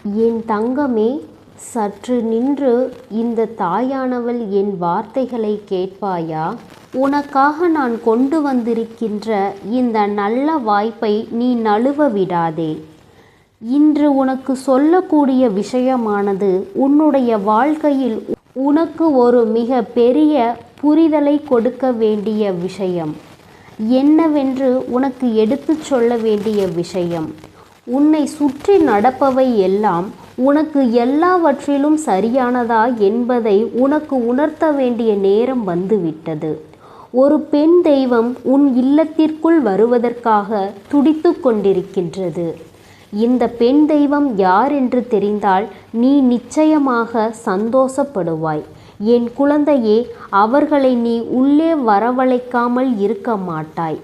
என் தங்கமே, சற்று நின்று இந்த தாயானவள் என் வார்த்தைகளை கேட்பாயா? உனக்காக நான் கொண்டு வந்திருக்கின்ற இந்த நல்ல வாய்ப்பை நீ நழுவ விடாதே. இன்று உனக்கு சொல்லக்கூடிய விஷயமானது உன்னுடைய வாழ்க்கையில் உனக்கு ஒரு மிக பெரிய புரிதலை கொடுக்க வேண்டிய விஷயம். என்னவென்று உனக்கு எடுத்துச் சொல்ல வேண்டிய விஷயம். உன்னை சுற்றி நடப்பவை எல்லாம் உனக்கு எல்லாவற்றிலும் சரியானதா என்பதை உனக்கு உணர்த்த வேண்டிய நேரம் வந்துவிட்டது. ஒரு பெண் தெய்வம் உன் இல்லத்திற்குள் வருவதற்காக துடித்து கொண்டிருக்கின்றது. இந்த பெண் தெய்வம் யார் என்று தெரிந்தால் நீ நிச்சயமாக சந்தோஷப்படுவாய். என் குழந்தையே, அவர்களை நீ உள்ளே வரவழைக்காமல் இருக்க மாட்டாய்.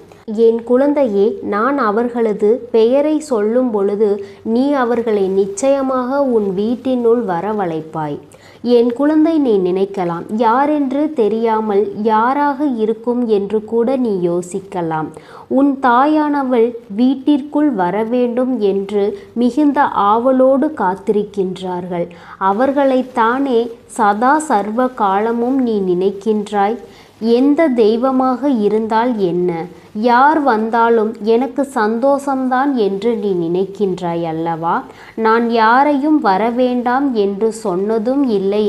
என் குழந்தையே, நான் அவர்களது பெயரை சொல்லும் பொழுது நீ அவர்களை நிச்சயமாக உன் வீட்டினுள் வரவழைப்பாய். என் குழந்தை, நீ நினைக்கலாம், யாரென்று தெரியாமல் யாராக இருக்கும் என்று கூட நீ யோசிக்கலாம். உன் தாயானவள் வீட்டிற்குள் வரவேண்டும் என்று மிகுந்த ஆவலோடு காத்திருக்கின்றார்கள். அவர்களைத்தானே சதா சர்வ காலமும் நீ நினைக்கின்றாய். எந்த தெய்வமாக இருந்தால் என்ன, யார் வந்தாலும் எனக்கு சந்தோஷம்தான் என்று நீ நினைக்கின்றாய் அல்லவா? நான் யாரையும் வரவேண்டாம் என்று சொன்னதும் இல்லை,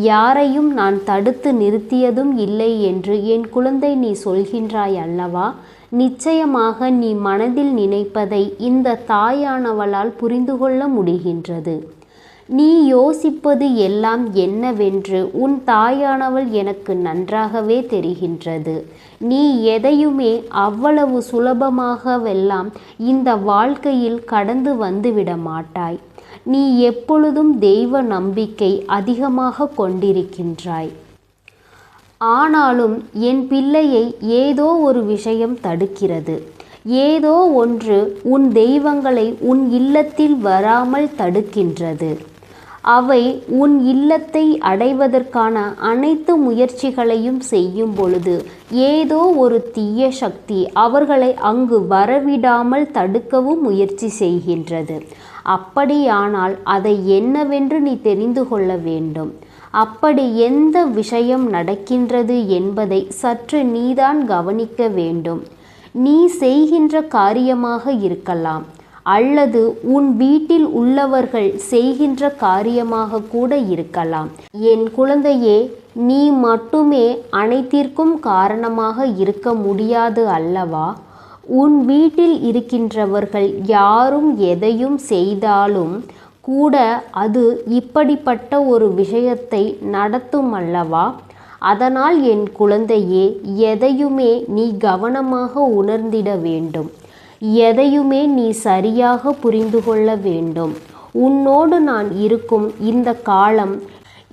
யாரையும் நான் தடுத்து நிறுத்தியதும் இல்லை என்று என் குழந்தை நீ சொல்கின்றாய் அல்லவா? நிச்சயமாக நீ மனதில் நினைப்பதை இந்த தாயானவளால் புரிந்து கொள்ள முடிகின்றது. நீ யோசிப்பது எல்லாம் என்னவென்று உன் தாயானவள் எனக்கு நன்றாகவே தெரிகின்றது. நீ எதையுமே அவ்வளவு சுலபமாகவெல்லாம் இந்த வாழ்க்கையில் கடந்து வந்துவிட மாட்டாய். நீ எப்பொழுதும் தெய்வ நம்பிக்கை அதிகமாக கொண்டிருக்கின்றாய். ஆனாலும் என் பிள்ளையை ஏதோ ஒரு விஷயம் தடுக்கிறது. ஏதோ ஒன்று உன் தெய்வங்களை உன் இல்லத்தில் வராமல் தடுக்கின்றது. அவை உன் இல்லத்தை அடைவதற்கான அனைத்து முயற்சிகளையும் செய்யும் பொழுது ஏதோ ஒரு தீய சக்தி அவர்களை அங்கு வரவிடாமல் தடுக்கவும் முயற்சி செய்கின்றது. அப்படியானால் அதை என்னவென்று நீ தெரிந்து கொள்ள வேண்டும். அப்படி எந்த விஷயம் நடக்கின்றது என்பதை சற்று நீதான் கவனிக்க வேண்டும். நீ செய்கின்ற காரியமாக இருக்கலாம், அல்லது உன் வீட்டில் உள்ளவர்கள் செய்கின்ற காரியமாக கூட இருக்கலாம். என் குழந்தையே, நீ மட்டுமே அனைத்திற்கும் காரணமாக இருக்க முடியாது அல்லவா? உன் வீட்டில் இருக்கின்றவர்கள் யாரும் எதையும் செய்தாலும் கூட அது இப்படிப்பட்ட ஒரு விஷயத்தை நடத்தும் அல்லவா? அதனால் என் குழந்தையே, எதையுமே நீ கவனமாக உணர்ந்திட வேண்டும். எதையுமே நீ சரியாக புரிந்து கொள்ள வேண்டும். உன்னோடு நான் இருக்கும் இந்த காலம்,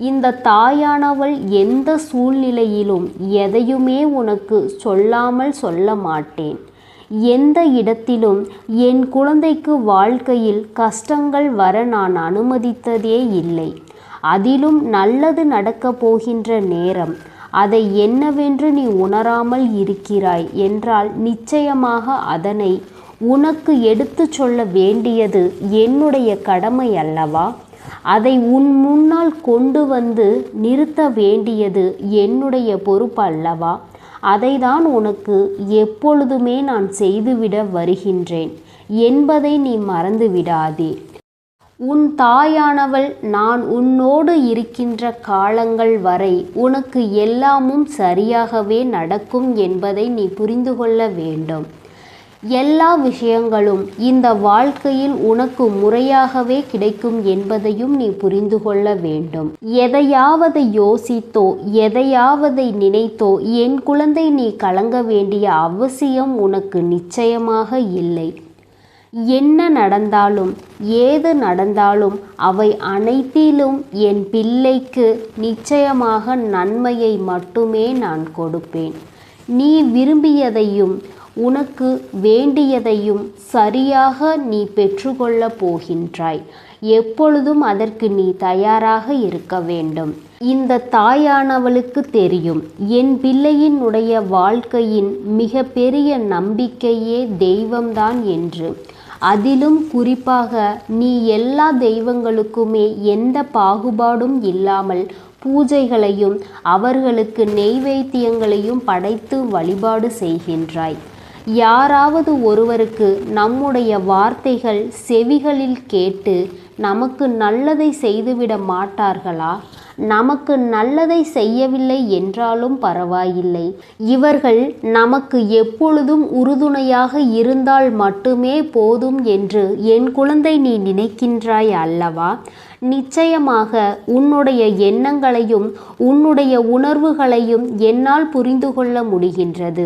இந்த தாயானவள் எந்த சூழ்நிலையிலும் எதையுமே உனக்கு சொல்லாமல் சொல்ல மாட்டேன். எந்த இடத்திலும் என் குழந்தைக்கு வாழ்க்கையில் கஷ்டங்கள் வர நான் அனுமதித்ததே இல்லை. அதிலும் நல்லது நடக்கப் போகின்ற நேரம். அதை என்னவென்று நீ உணராமல் இருக்கிறாய் என்றால் நிச்சயமாக அதனை உனக்கு எடுத்து சொல்ல வேண்டியது என்னுடைய கடமை அல்லவா? அதை உன் முன்னால் கொண்டு வந்து நிறுத்த வேண்டியது என்னுடைய பொறுப்பு அல்லவா? அதைதான் உனக்கு எப்பொழுதுமே நான் செய்துவிட வருகின்றேன் என்பதை நீ மறந்து விடாதே. உன் தாயானவள் நான் உன்னோடு இருக்கின்ற காலங்கள் வரை உனக்கு எல்லாமும் சரியாகவே நடக்கும் என்பதை நீ புரிந்து கொள்ள வேண்டும். எல்லா விஷயங்களும் இந்த வாழ்க்கையில் உனக்கு முறையாகவே கிடைக்கும் என்பதையும் நீ புரிந்து கொள்ள வேண்டும். எதையாவது யோசித்தோ எதையாவதை நினைத்தோ என் குழந்தை நீ கலங்க வேண்டிய அவசியம் உனக்கு நிச்சயமாக இல்லை. என்ன நடந்தாலும் ஏது நடந்தாலும் அவை அனைத்திலும் என் பிள்ளைக்கு நிச்சயமாக நன்மையை மட்டுமே நான் கொடுப்பேன். நீ விரும்பியதையும் உனக்கு வேண்டியதையும் சரியாக நீ பெற்றுக்கொள்ளப் போகின்றாய். எப்பொழுதும் அதற்கு நீ தயாராக இருக்க வேண்டும். இந்த தாயானவளுக்கு தெரியும், என் பிள்ளையினுடைய வாழ்க்கையின் மிக பெரிய நம்பிக்கையே தெய்வம்தான் என்று. அதிலும் குறிப்பாக நீ எல்லா தெய்வங்களுக்குமே எந்த பாகுபாடும் இல்லாமல் பூஜைகளையும் அவர்களுக்கு நெய்வேத்தியங்களையும் படைத்து வழிபாடு செய்கின்றாய். யாராவது ஒருவருக்கு நம்முடைய வார்த்தைகள் செவிகளில் கேட்டு நமக்கு நல்லதை செய்துவிட மாட்டார்களா? நமக்கு நல்லதை செய்யவில்லை என்றாலும் பரவாயில்லை, இவர்கள் நமக்கு எப்பொழுதும் உறுதுணையாக இருந்தால் மட்டுமே போதும் என்று என் குழந்தை நீ நினைக்கின்றாய் அல்லவா? நிச்சயமாக உன்னுடைய எண்ணங்களையும் உன்னுடைய உணர்வுகளையும் என்னால் புரிந்து கொள்ள முடிகின்றது.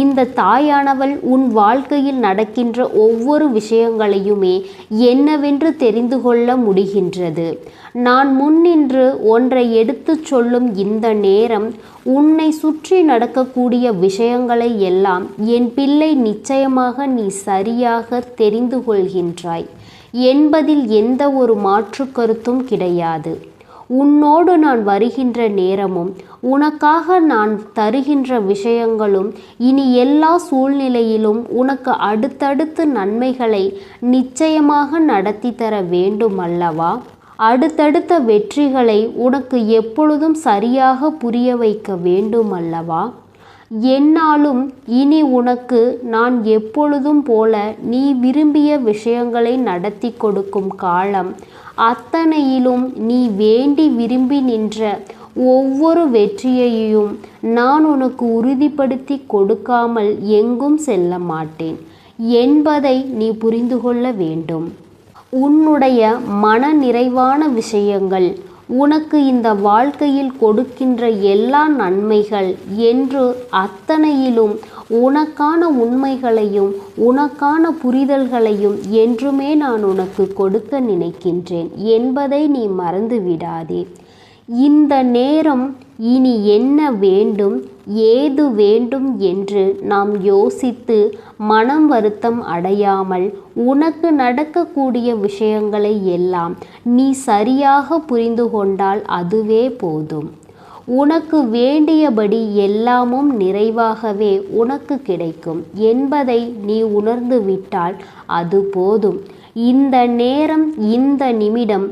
இந்த தாயானவள் உன் வாழ்க்கையில் நடக்கின்ற ஒவ்வொரு விஷயங்களையுமே என்னவென்று தெரிந்து கொள்ள முடிகின்றது. நான் முன்னின்று ஒன்றை எடுத்து சொல்லும் இந்த நேரம் உன்னை சுற்றி நடக்கக்கூடிய விஷயங்களை எல்லாம் என் பிள்ளை நிச்சயமாக நீ சரியாக தெரிந்து கொள்கின்றாய் என்பதில் எந்த ஒரு மாற்று கருத்தும் கிடையாது. உன்னோடு நான் வருகின்ற நேரமும் உனக்காக நான் தருகின்ற விஷயங்களும் இனி எல்லா சூழ்நிலையிலும் உனக்கு அடுத்தடுத்து நன்மைகளை நிச்சயமாக நடத்தி தர வேண்டும் அல்லவா? அடுத்தடுத்த வெற்றிகளை உனக்கு எப்பொழுதும் சரியாக புரிய வைக்க வேண்டும் அல்லவா? என்னாலும் இனி உனக்கு நான் எப்பொழுதும் போல நீ விரும்பிய விஷயங்களை நடத்தி கொடுக்கும் காலம் அத்தனையிலும் நீ வேண்டி விரும்பி நின்ற ஒவ்வொரு வெற்றியையும் நான் உனக்கு உறுதிப்படுத்தி கொடுக்காமல் எங்கும் செல்ல மாட்டேன் என்பதை நீ புரிந்து கொள்ள வேண்டும். உன்னுடைய மன நிறைவான விஷயங்கள் உனக்கு இந்த வாழ்க்கையில் கொடுக்கின்ற எல்லா நன்மைகள் என்று அத்தனையிலும் உனக்கான உண்மைகளையும் உனக்கான புரிதல்களையும் என்றுமே நான் உனக்கு கொடுக்க நினைக்கின்றேன் என்பதை நீ மறந்து விடாதே. இந்த நேரம் இனி என்ன வேண்டும் ஏது வேண்டும் என்று நாம் யோசித்து மனம் வருத்தம் அடையாமல் உனக்கு நடக்கக்கூடிய விஷயங்களை எல்லாம் நீ சரியாக புரிந்து கொண்டால் அதுவே போதும். உனக்கு வேண்டியபடி எல்லாமும் நிறைவாகவே உனக்கு கிடைக்கும் என்பதை நீ உணர்ந்து விட்டால் அது போதும். இந்த நேரம் இந்த நிமிடம்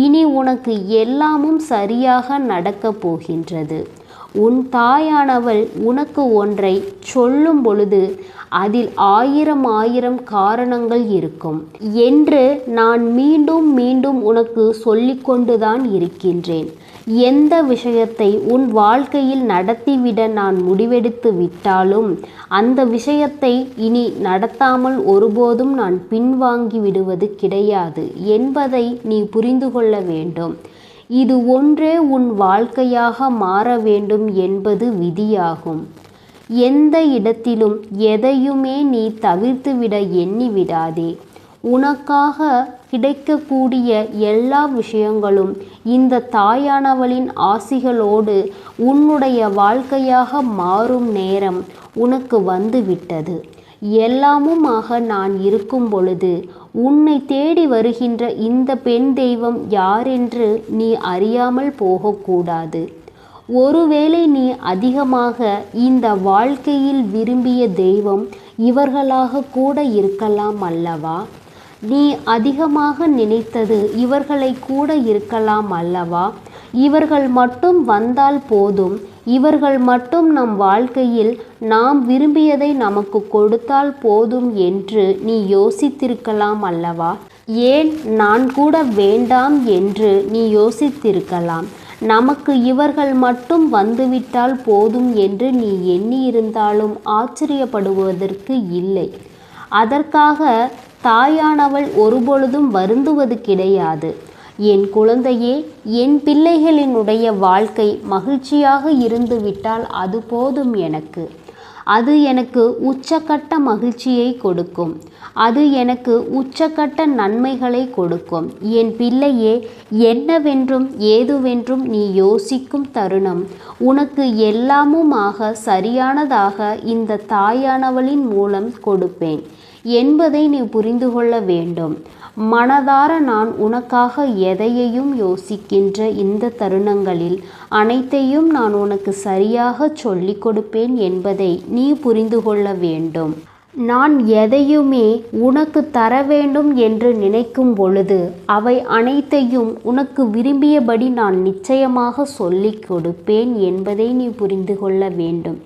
இனி உனக்கு எல்லாமும் சரியாக நடக்கப் போகின்றது. உன் தாயானவள் உனக்கு ஒன்றை சொல்லும் பொழுது அதில் ஆயிரம் காரணங்கள் இருக்கும் என்று நான் மீண்டும் மீண்டும் உனக்கு சொல்லிக்கொண்டுதான் இருக்கின்றேன். எந்த விஷயத்தை உன் வாழ்க்கையில் நடத்திவிட நான் முடிவெடுத்து விட்டாலும் அந்த விஷயத்தை இனி நடத்தாமல் ஒருபோதும் நான் பின்வாங்கி விடுவது கிடையாது என்பதை நீ புரிந்து கொள்ள வேண்டும். இது ஒன்றே உன் வாழ்க்கையாக மாற வேண்டும் என்பது விதியாகும். எந்த இடத்திலும் எதையுமே நீ தவிர்த்துவிட எண்ணி விடாதே. உனக்காக கிடைக்கக்கூடிய எல்லா விஷயங்களும் இந்த தாயானவளின் ஆசிகளோடு உன்னுடைய வாழ்க்கையாக மாறும் நேரம் உனக்கு வந்து விட்டது. எல்லாமுமாக நான் இருக்கும் பொழுது உன்னை தேடி வருகின்ற இந்த பெண் தெய்வம் யாரென்று நீ அறியாமல் போகக்கூடாது. ஒருவேளை நீ அதிகமாக இந்த வாழ்க்கையில் விரும்பிய தெய்வம் இவர்களாக கூட இருக்கலாம் அல்லவா? நீ அதிகமாக நினைத்தது இவர்களை கூட இருக்கலாம் அல்லவா? இவர்கள் மட்டும் வந்தால் போதும், இவர்கள் மட்டும் நம் வாழ்க்கையில் நாம் விரும்பியதை நமக்கு கொடுத்தால் போதும் என்று நீ யோசித்திருக்கலாம் அல்லவா? ஏன் நான் கூட வேண்டாம் என்று நீ யோசித்திருக்கலாம். நமக்கு இவர்கள் மட்டும் வந்துவிட்டால் போதும் என்று நீ எண்ணியிருந்தாலும் ஆச்சரியப்படுவதற்கு இல்லை. அதற்காக தாயானவள் ஒருபொழுதும் வருந்துவது கிடையாது. என் குழந்தையே, என் பிள்ளைகளினுடைய வாழ்க்கை மகிழ்ச்சியாக இருந்துவிட்டால் அது போதும் எனக்கு. அது எனக்கு உச்சக்கட்ட மகிழ்ச்சியை கொடுக்கும். அது எனக்கு உச்சக்கட்ட நன்மைகளை கொடுக்கும். என் பிள்ளையே, என்னவென்றும் ஏதுவென்றும் நீ யோசிக்கும் தருணம் உனக்கு எல்லாமுமாக சரியானதாக இந்த தாயானவளின் மூலம் கொடுப்பேன் என்பதை நீ புரிந்து கொள்ள வேண்டும். மனதார நான் உனக்காக எதையையும் யோசிக்கின்ற இந்த தருணங்களில் அனைத்தையும் நான் உனக்கு சரியாக சொல்லிக் கொடுப்பேன் என்பதை நீ புரிந்து கொள்ள வேண்டும். நான் எதையுமே உனக்கு தர வேண்டும் என்று நினைக்கும் பொழுது அவை அனைத்தையும் உனக்கு விரும்பியபடி நான் நிச்சயமாக சொல்லிக் கொடுப்பேன் என்பதை நீ புரிந்து கொள்ள வேண்டும்.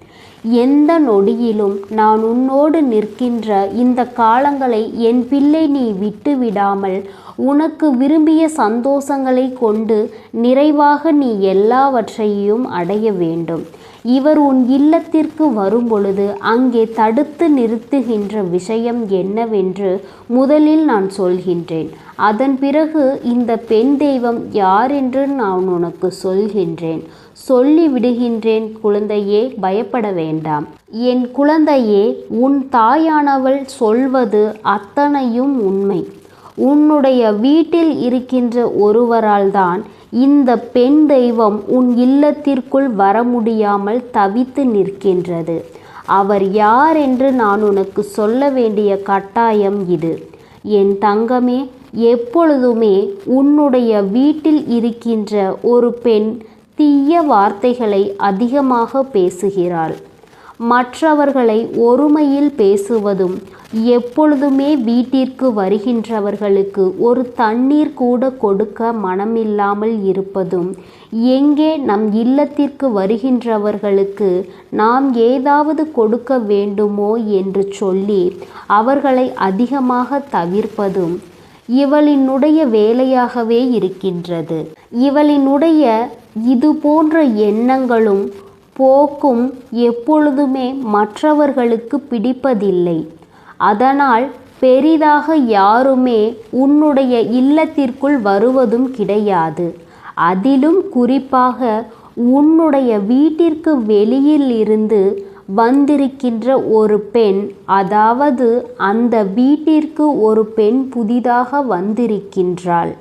எந்த நொடியிலும் நான் உன்னோடு நிற்கின்ற இந்த காலங்களை என் பிள்ளை நீ விட்டு விடாமல் உனக்கு விரும்பிய சந்தோஷங்களை கொண்டு நிறைவாக நீ எல்லாவற்றையும் அடைய வேண்டும். இவர் உன் இல்லத்திற்கு வரும்பொழுது அங்கே தடுத்து நிறுத்துகின்ற விஷயம் என்னவென்று முதலில் நான் சொல்கின்றேன். அதன் பிறகு இந்த பெண் தெய்வம் யார் என்று நான் உனக்கு சொல்கின்றேன். சொல்லி விடுகின்றேன். குழந்தையே, பயப்பட வேண்டாம். என் குழந்தையே, உன் தாயானவள் சொல்வது அத்தனையும் உண்மை. உன்னுடைய வீட்டில் இருக்கின்ற ஒருவரால் தான் இந்த பெண் தெய்வம் உன் இல்லத்திற்குள் வர முடியாமல் தவித்து நிற்கின்றது. அவர் யார் என்று நான் உனக்கு சொல்ல வேண்டிய கட்டாயம் இது. என் தங்கமே, எப்பொழுதுமே உன்னுடைய வீட்டில் இருக்கின்ற ஒரு பெண் தீய வார்த்தைகளை அதிகமாக பேசுகிறாள். மற்றவர்களை ஒருமையில் பேசுவதும், எப்பொழுதுமே வீட்டிற்கு வருகின்றவர்களுக்கு ஒரு தண்ணீர் கூட கொடுக்க மனமில்லாமல் இருப்பதும், எங்கே நம் இல்லத்திற்கு வருகின்றவர்களுக்கு நாம் ஏதாவது கொடுக்க வேண்டுமோ என்று சொல்லி அவர்களை அதிகமாக தவிர்ப்பதும் இவளினுடைய வேலையாகவே இருக்கின்றது. இவளினுடைய இது போன்ற எண்ணங்களும் போக்கும் எப்பொழுதுமே மற்றவர்களுக்கு பிடிப்பதில்லை. அதனால் பெரிதாக யாருமே உன்னுடைய இல்லத்திற்குள் வருவதும் கிடையாது. அதிலும் குறிப்பாக உன்னுடைய வீட்டிற்கு வெளியில் இருந்து வந்திருக்கின்ற ஒரு பெண், அதாவது அந்த வீட்டிற்கு ஒரு பெண் புதிதாக வந்திருக்கின்றாள்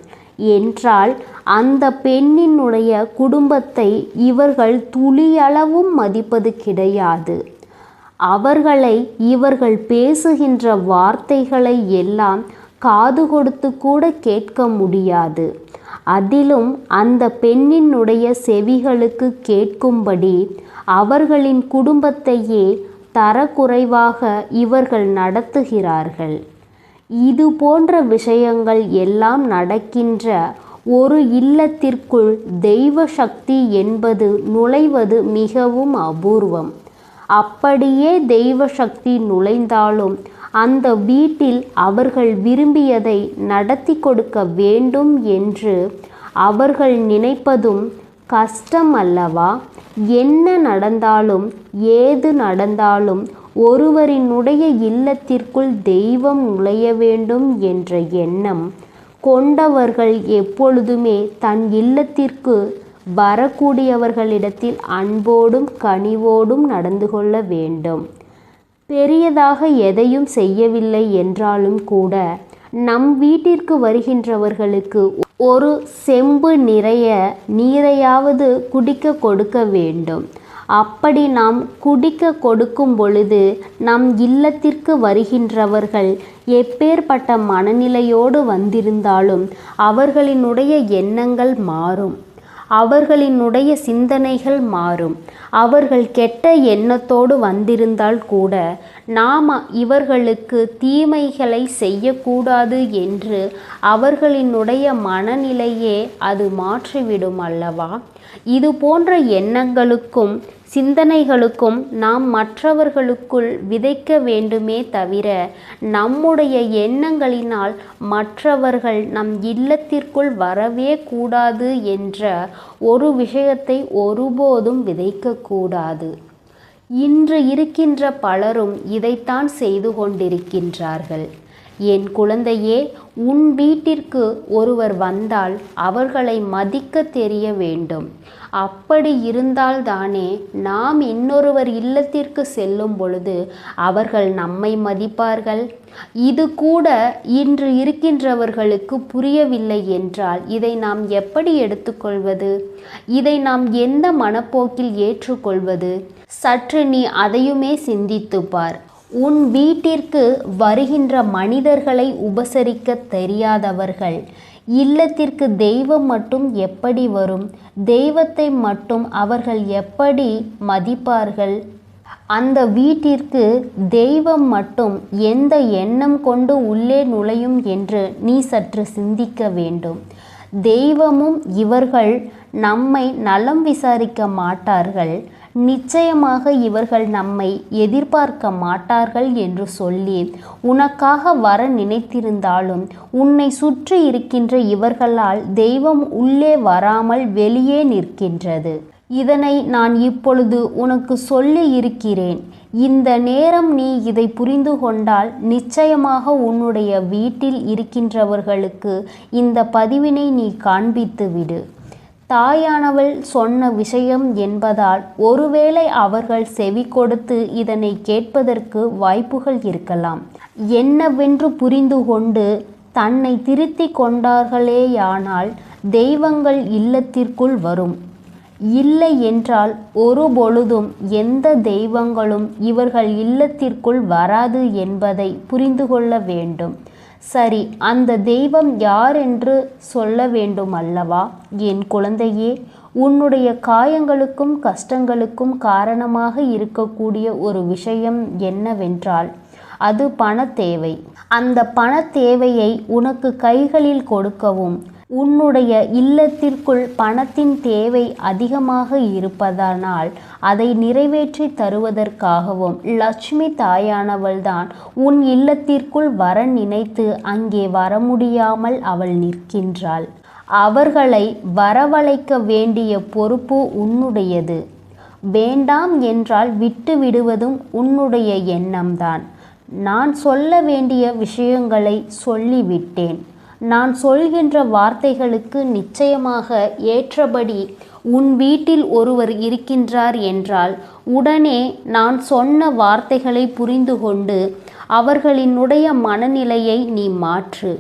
என்றால் அந்த பெண்ணினுடைய குடும்பத்தை இவர்கள் துளியளவும் மதிப்பது கிடையாது. அவர்களை இவர்கள் பேசுகின்ற வார்த்தைகளை எல்லாம் காது கொடுத்து கூட கேட்க முடியாது. அதிலும் அந்த பெண்ணினுடைய செவிகளுக்கு கேட்கும்படி அவர்களின் குடும்பத்தையே தரக்குறைவாக இவர்கள் நடத்துகிறார்கள். இது போன்ற விஷயங்கள் எல்லாம் நடக்கின்ற ஒரு இல்லத்திற்குள் தெய்வ சக்தி என்பது நுழைவது மிகவும் அபூர்வம். அப்படியே தெய்வ சக்தி நுழைந்தாலும் அந்த வீட்டில் அவர்கள் விரும்பியதை நடத்தி கொடுக்க வேண்டும் என்று அவர்கள் நினைப்பதும் கஷ்டம் அல்லவா? என்ன நடந்தாலும் ஏது நடந்தாலும் ஒருவரினுடைய இல்லத்திற்குள் தெய்வம் நுழைய வேண்டும் என்ற எண்ணம் கொண்டவர்கள் எப்பொழுதுமே தன் இல்லத்திற்கு வரக்கூடியவர்களிடத்தில் அன்போடும் கனிவோடும் நடந்து கொள்ள வேண்டும். பெரியதாக எதையும் செய்யவில்லை என்றாலும் கூட நம் வீட்டிற்கு வருகின்றவர்களுக்கு ஒரு செம்பு நிறைய நீரையாவது குடிக்க கொடுக்க வேண்டும். அப்படி நாம் குடிக்க கொடுக்கும் பொழுது நம் இல்லத்திற்கு வருகின்றவர்கள் எப்பேற்பட்ட மனநிலையோடு வந்திருந்தாலும் அவர்களினுடைய எண்ணங்கள் மாறும், அவர்களினுடைய சிந்தனைகள் மாறும். அவர்கள் கெட்ட எண்ணத்தோடு வந்திருந்தால் கூட நாம் இவர்களுக்கு தீமைகளை செய்யக்கூடாது என்று அவர்களினுடைய மனநிலையே அது மாற்றிவிடும் அல்லவா? இது போன்ற எண்ணங்களுக்கும் சிந்தனைகளுக்கும் நாம் மற்றவர்களுக்குள் விதைக்க வேண்டுமே தவிர நம்முடைய எண்ணங்களினால் மற்றவர்கள் நம் இல்லத்திற்குள் வரவே கூடாது என்ற ஒரு விஷயத்தை ஒருபோதும் விதைக்கக்கூடாது. இன்று இருக்கின்ற பலரும் இதைத்தான் செய்து கொண்டிருக்கின்றார்கள். என் குழந்தையே, உன் வீட்டிற்கு ஒருவர் வந்தால் அவர்களை மதிக்க தெரிய வேண்டும். அப்படி இருந்தால்தானே நாம் இன்னொருவர் இல்லத்திற்கு செல்லும் பொழுது அவர்கள் நம்மை மதிப்பார்கள். இது கூட இன்று இருக்கின்றவர்களுக்கு புரியவில்லை என்றால் இதை நாம் எப்படி எடுத்துக்கொள்வது? இதை நாம் எந்த மனப்போக்கில் ஏற்றுக்கொள்வது? சற்று நீ அதையுமே சிந்தித்துப் பார். உன் வீட்டிற்கு வருகின்ற மனிதர்களை உபசரிக்க தெரியாதவர்கள் இல்லத்திற்கு தெய்வம் மட்டும் எப்படி வரும்? தெய்வத்தை மட்டும் அவர்கள் எப்படி மதிப்பார்கள்? அந்த வீட்டிற்கு தெய்வம் மட்டும் எந்த எண்ணம் கொண்டு உள்ளே நுழையும் என்று நீ சற்று சிந்திக்க வேண்டும். தெய்வமும் இவர்கள் நம்மை நலம் விசாரிக்க மாட்டார்கள், நிச்சயமாக இவர்கள் நம்மை எதிர்பார்க்க மாட்டார்கள் என்று சொல்லி உனக்காக வர நினைத்திருந்தாலும் உன்னை சுற்றி இருக்கின்ற இவர்களால் தெய்வம் உள்ளே வராமல் வெளியே நிற்கின்றது. இதனை நான் இப்பொழுது உனக்கு சொல்லி இருக்கிறேன். இந்த நேரம் நீ இதை புரிந்து கொண்டால் நிச்சயமாக உன்னுடைய வீட்டில் இருக்கின்றவர்களுக்கு இந்த பதிவினை நீ காண்பித்து விடு. தாயானவள் சொன்ன விஷயம் என்பதால் ஒருவேளை அவர்கள் செவி கொடுத்து இதனை கேட்பதற்கு வாய்ப்புகள் இருக்கலாம். என்னவென்று புரிந்து கொண்டு தன்னை திருத்தி கொண்டார்களேயானால் தெய்வங்கள் இல்லத்திற்குள் வரும். இல்லை என்றால் ஒருபொழுதும் எந்த தெய்வங்களும் இவர்கள் இல்லத்திற்குள் வராது என்பதை புரிந்து கொள்ள வேண்டும். சரி, அந்த தெய்வம் யார் என்று சொல்ல வேண்டும் அல்லவா? என் குழந்தையே, உன்னுடைய காயங்களுக்கும் கஷ்டங்களுக்கும் காரணமாக இருக்கக்கூடிய ஒரு விஷயம் என்னவென்றால் அது பண தேவை. அந்த பண தேவையை உனக்கு கைகளில் கொடுக்கவும் உன்னுடைய இல்லத்திற்குள் பணத்தின் தேவை அதிகமாக இருப்பதனால் அதை நிறைவேற்றி தருவதற்காகவும் லட்சுமி தாயானவள்தான் உன் இல்லத்திற்குள் வர நினைத்து அங்கே வர முடியாமல் அவள் நிற்கின்றாள். அவர்களை வரவழைக்க வேண்டிய பொறுப்பு உன்னுடையது. வேண்டாம் என்றால் விட்டு விடுவதும் உன்னுடைய எண்ணம்தான். நான் சொல்ல வேண்டிய விஷயங்களை சொல்லிவிட்டேன். நான் சொல்கின்ற வார்த்தைகளுக்கு நிச்சயமாக ஏற்றபடி உன் வீட்டில் ஒருவர் இருக்கின்றார் என்றால் உடனே நான் சொன்ன வார்த்தைகளை புரிந்து கொண்டு அவர்களினுடைய மனநிலையை நீ மாற்று.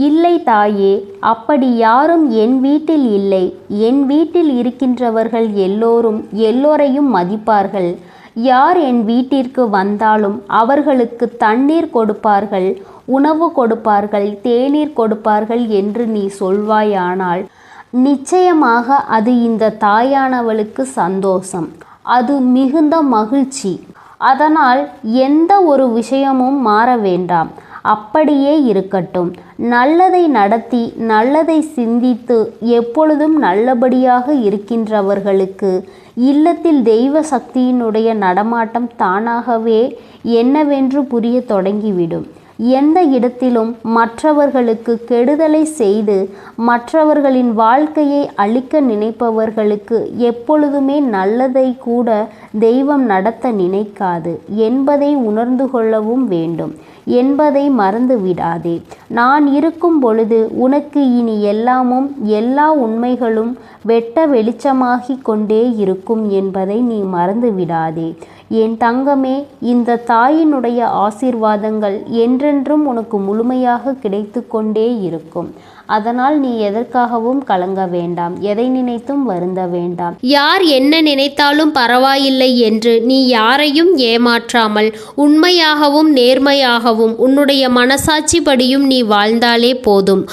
இல்லை தாயே, அப்படி யாரும் என் வீட்டில் இல்லை. என் வீட்டில் இருக்கின்றவர்கள் எல்லோரையும் மதிப்பார்கள். யார் என் வீட்டிற்கு வந்தாலும் அவர்களுக்கு தண்ணீர் கொடுப்பார்கள், உணவு கொடுப்பார்கள், தேநீர் கொடுப்பார்கள் என்று நீ சொல்வாயானால் நிச்சயமாக அது இந்த தாயானவளுக்கு சந்தோஷம், அது மிகுந்த மகிழ்ச்சி. அதனால் எந்த ஒரு விஷயமும் மாற வேண்டாம், அப்படியே இருக்கட்டும். நல்லதை நடத்தி நல்லதை சிந்தித்து எப்பொழுதும் நல்லபடியாக இருக்கின்றவர்களுக்கு இல்லத்தில் தெய்வ சக்தியினுடைய நடமாட்டம் தானாகவே என்னவென்று புரிய தொடங்கிவிடும். எந்த இடத்திலும் மற்றவர்களுக்கு கெடுதலை செய்து மற்றவர்களின் வாழ்க்கையை அழிக்க நினைப்பவர்களுக்கு எப்பொழுதுமே நல்லதை கூட தெய்வம் நடத்த நினைக்காது என்பதை உணர்ந்து கொள்ளவும் வேண்டும் என்பதை மறந்து விடாதே. நான் இருக்கும் பொழுது உனக்கு இனி எல்லா உண்மைகளும் வெட்ட வெளிச்சமாகி கொண்டே இருக்கும் என்பதை நீ மறந்து விடாதே. என் தங்கமே, இந்த தாயினுடைய ஆசீர்வாதங்கள் என்றென்றும் உனக்கு முழுமையாக கிடைத்து கொண்டே இருக்கும். அதனால் நீ எதற்காகவும் கலங்க வேண்டாம், எதை நினைத்தும் வருந்த வேண்டாம். யார் என்ன நினைத்தாலும் பரவாயில்லை என்று நீ யாரையும் ஏமாற்றாமல் உண்மையாகவும் நேர்மையாகவும் உன்னுடைய மனசாட்சிப்படியும் நீ வாழ்ந்தாலே போதும்.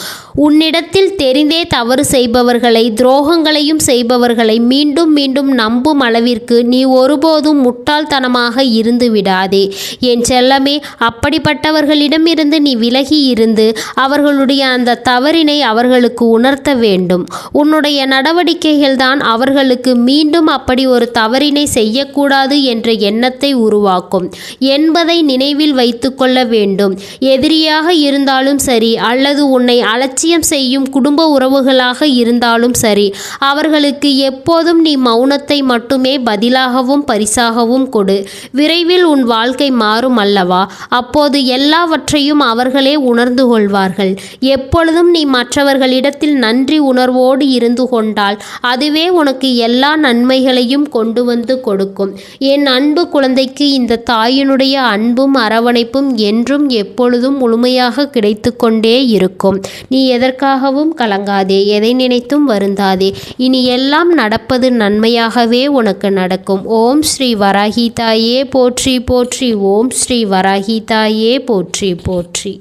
உன்னிடத்தில் தெரிந்தே தவறு செய்பவர்களை, துரோகங்களையும் செய்பவர்களை மீண்டும் மீண்டும் நம்பும் அளவிற்கு நீ ஒருபோதும் முட்டாள்தனமாக இருந்து விடாதே. என் செல்லமே, அப்படிப்பட்டவர்களிடமிருந்து நீ விலகி இருந்து அவர்களுடைய அந்த தவறினை அவர்களுக்கு உணர்த்த வேண்டும். உன்னுடைய நடவடிக்கைகள் தான் அவர்களுக்கு மீண்டும் அப்படி ஒரு தவறினை செய்யக்கூடாது என்ற எண்ணத்தை உருவாக்கும் என்பதை நினைவில் வைத்து கொள்ள வேண்டும். எதிரியாக இருந்தாலும் சரி அல்லது உன்னை அலட்சியம் செய்யும் குடும்ப உறவுகளாக இருந்தாலும் சரி, அவர்களுக்கு எப்போதும் நீ மௌனத்தை மட்டுமே பதிலாகவும் பரிசாகவும் கொடு. விரைவில் உன் வாழ்க்கை மாறும் அல்லவா? அப்போது எல்லாவற்றையும் அவர்களே உணர்ந்து கொள்வார்கள். எப்பொழுதும் நீ மற்றவர்களிடத்தில் நன்றி உணர்வோடு இருந்து கொண்டால் அதுவே உனக்கு எல்லா நன்மைகளையும் கொண்டு வந்து கொடுக்கும். என் அன்பு குழந்தைக்கு இந்த தாயினுடைய அன்பும் அரவணைப்பும் என்றும் எப்பொழுதும் முழுமையாக கிடைத்து கொண்டே இருக்கும். நீ எதற்காகவும் கலங்காதே, எதை நினைத்தும் வருந்தாதே. இனி எல்லாம் நடப்பது நன்மையாகவே உனக்கு நடக்கும். ஓம் ஸ்ரீ வராகி தாயே போற்றி போற்றி. ஓம் ஸ்ரீ வராகி தாயே போற்றி போற்றி.